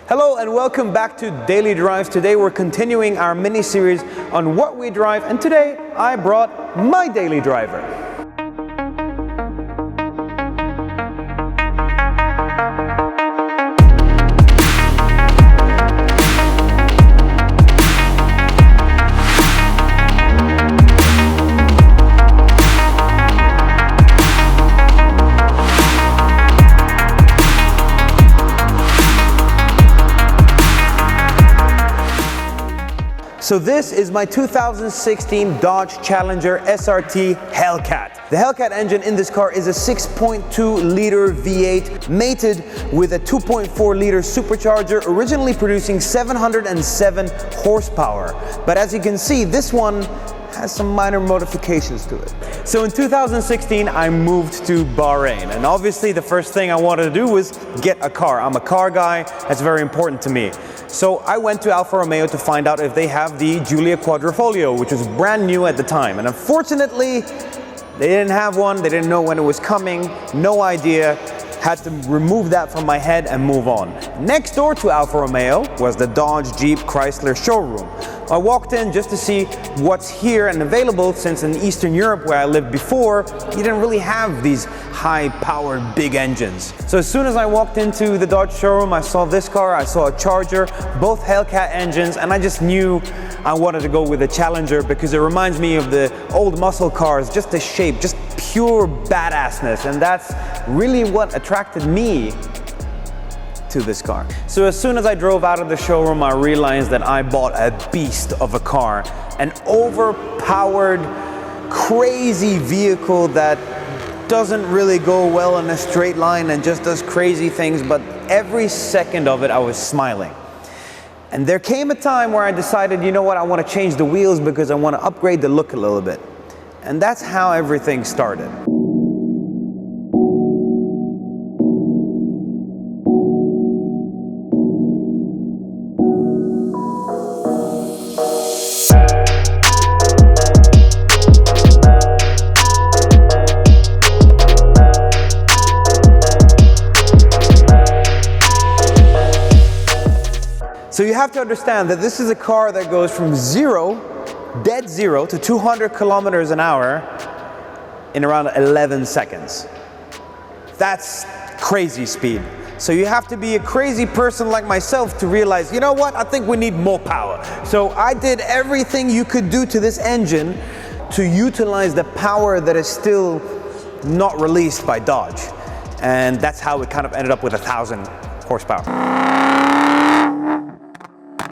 Hello and welcome back to Daily Drives. Today we're continuing our mini-series on what we drive, and today I brought my daily driver. So this is my 2016 Dodge Challenger SRT Hellcat. The Hellcat engine in this car is a 6.2 liter V8 mated with a 2.4 liter supercharger, originally producing 707 horsepower. But as you can see, this one has some minor modifications to it. So in 2016, I moved to Bahrain, and obviously the first thing I wanted to do was get a car. I'm a car guy, that's very important to me. So I went to Alfa Romeo to find out if they have the Giulia Quadrifoglio, which was brand new at the time. And unfortunately, they didn't have one, they didn't know when it was coming, no idea. Had to remove that from my head and move on. Next door to Alfa Romeo was the Dodge Jeep Chrysler showroom. I walked in just to see what's here and available, since in Eastern Europe where I lived before, you didn't really have these high-powered big engines. So as soon as I walked into the Dodge showroom, I saw this car, I saw a Charger, both Hellcat engines, and I just knew I wanted to go with a Challenger because it reminds me of the old muscle cars, just the shape, just pure badassness, and that's really what attracted me to this car. So as soon as I drove out of the showroom, I realized that I bought a beast of a car, an overpowered, crazy vehicle that doesn't really go well in a straight line and just does crazy things, but every second of it I was smiling. And there came a time where I decided, you know what, I want to change the wheels because I want to upgrade the look a little bit. And that's how everything started. So you have to understand that this is a car that goes from dead zero to 200 kilometers an hour in around 11 seconds. That's crazy speed. So you have to be a crazy person like myself to realize, you know what, I think we need more power. So I did everything you could do to this engine to utilize the power that is still not released by Dodge. And that's how it kind of ended up with 1,000 horsepower.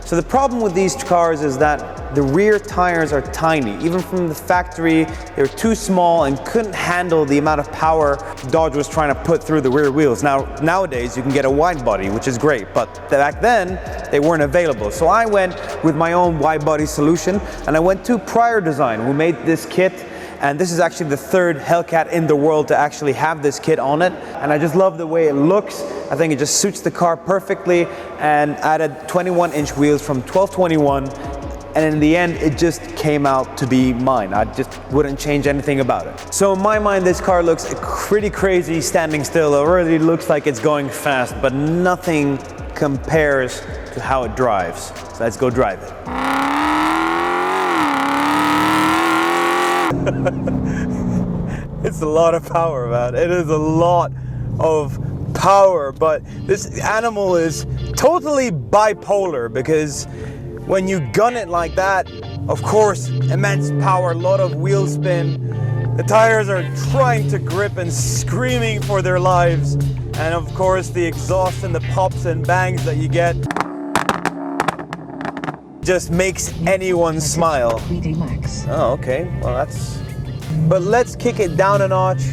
So the problem with these cars is that the rear tires are tiny. Even from the factory, they're too small and couldn't handle the amount of power Dodge was trying to put through the rear wheels. Now, nowadays you can get a wide body, which is great, but back then they weren't available. So I went with my own wide body solution, and I went to Prior Design, who made this kit. And this is actually the third Hellcat in the world to actually have this kit on it. And I just love the way it looks. I think it just suits the car perfectly, and added 21-inch wheels from 1221. And in the end, it just came out to be mine. I just wouldn't change anything about it. So in my mind, this car looks pretty crazy standing still. It already looks like it's going fast, but nothing compares to how it drives. So let's go drive it. It's a lot of power, man. It is a lot of power, but this animal is totally bipolar, because when you gun it like that, of course, immense power, a lot of wheel spin. The tires are trying to grip and screaming for their lives. And of course, the exhaust and the pops and bangs that you get just makes anyone smile. Oh, okay, well that's... But let's kick it down a notch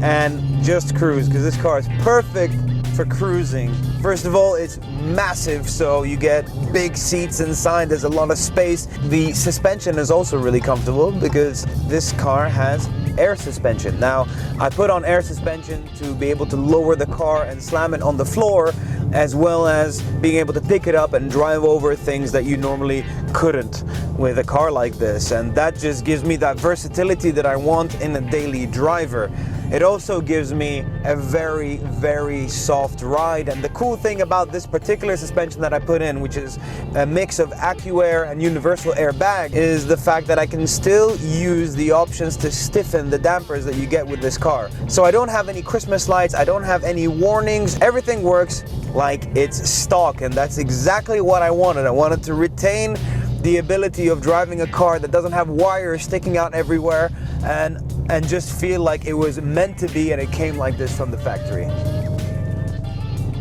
and just cruise, because this car is perfect for cruising. First of all, it's massive, so you get big seats inside, there's a lot of space. The suspension is also really comfortable because this car has air suspension. Now, I put on air suspension to be able to lower the car and slam it on the floor, as well as being able to pick it up and drive over things that you normally couldn't with a car like this, and that just gives me that versatility that I want in a daily driver. It also gives me a very, very soft ride, and the cool thing about this particular suspension that I put in, which is a mix of AccuAir and universal airbag, is the fact that I can still use the options to stiffen the dampers that you get with this car. So I don't have any Christmas lights, I don't have any warnings, everything works like it's stock, and that's exactly what I wanted. I wanted to retain the ability of driving a car that doesn't have wires sticking out everywhere, and just feel like it was meant to be, and it came like this from the factory.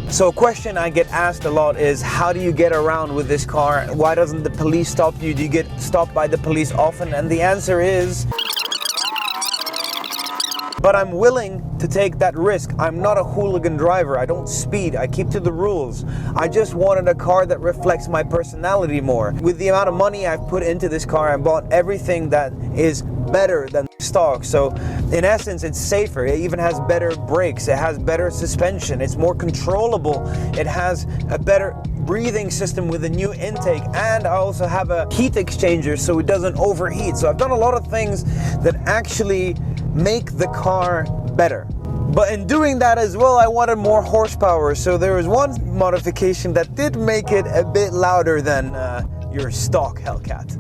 So a question I get asked a lot is, how do you get around with this car? Why doesn't the police stop you? Do you get stopped by the police often? And the answer is, but I'm willing to take that risk. I'm not a hooligan driver. I don't speed. I keep to the rules. I just wanted a car that reflects my personality more. With the amount of money I've put into this car, I bought everything that is better than stock. So in essence, it's safer. It even has better brakes. It has better suspension. It's more controllable. It has a better breathing system with a new intake, and I also have a heat exchanger so it doesn't overheat. So I've done a lot of things that actually make the car better. But in doing that as well, I wanted more horsepower. So there was one modification that did make it a bit louder than your stock Hellcat.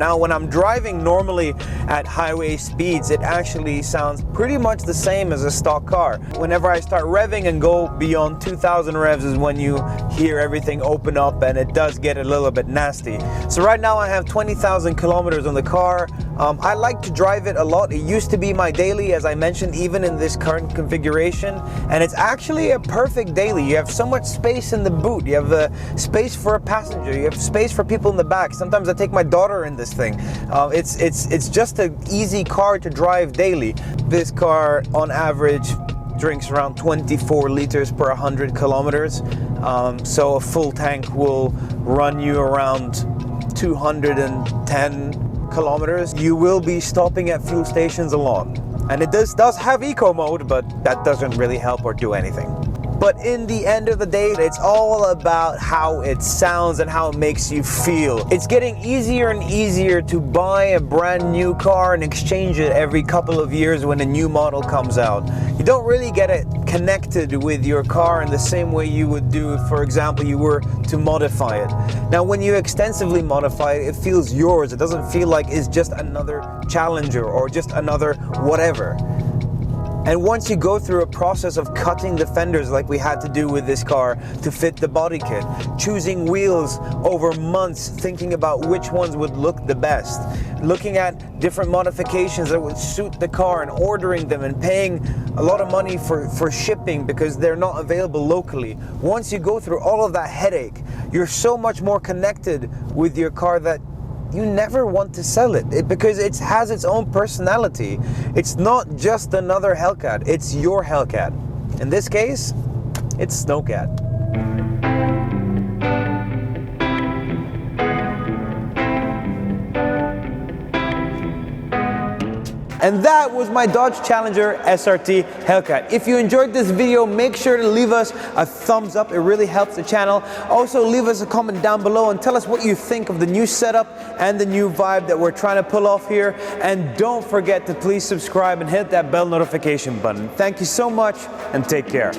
Now, when I'm driving normally at highway speeds, it actually sounds pretty much the same as a stock car. Whenever I start revving and go beyond 2,000 revs is when you hear everything open up, and it does get a little bit nasty. So right now I have 20,000 kilometers on the car. I like to drive it a lot. It used to be my daily, as I mentioned, even in this current configuration, and it's actually a perfect daily. You have so much space in the boot. You have space for a passenger. You have space for people in the back. Sometimes I take my daughter in this thing. It's just an easy car to drive daily. This car on average drinks around 24 liters per 100 kilometers. So a full tank will run you around 210 kilometers. You will be stopping at fuel stations a lot. And it does have eco mode, but that doesn't really help or do anything. But in the end of the day, it's all about how it sounds and how it makes you feel. It's getting easier and easier to buy a brand new car and exchange it every couple of years when a new model comes out. You don't really get it connected with your car in the same way you would do if, for example, you were to modify it. Now, when you extensively modify it, it feels yours. It doesn't feel like it's just another Challenger or just another whatever. And once you go through a process of cutting the fenders like we had to do with this car to fit the body kit, choosing wheels over months, thinking about which ones would look the best, looking at different modifications that would suit the car and ordering them and paying a lot of money for shipping because they're not available locally. Once you go through all of that headache, you're so much more connected with your car that you never want to sell it because it has its own personality. It's not just another Hellcat, it's your Hellcat. In this case, it's Snowcat. And that was my Dodge Challenger SRT Hellcat. If you enjoyed this video, make sure to leave us a thumbs up. It really helps the channel. Also, leave us a comment down below and tell us what you think of the new setup and the new vibe that we're trying to pull off here. And don't forget to please subscribe and hit that bell notification button. Thank you so much and take care.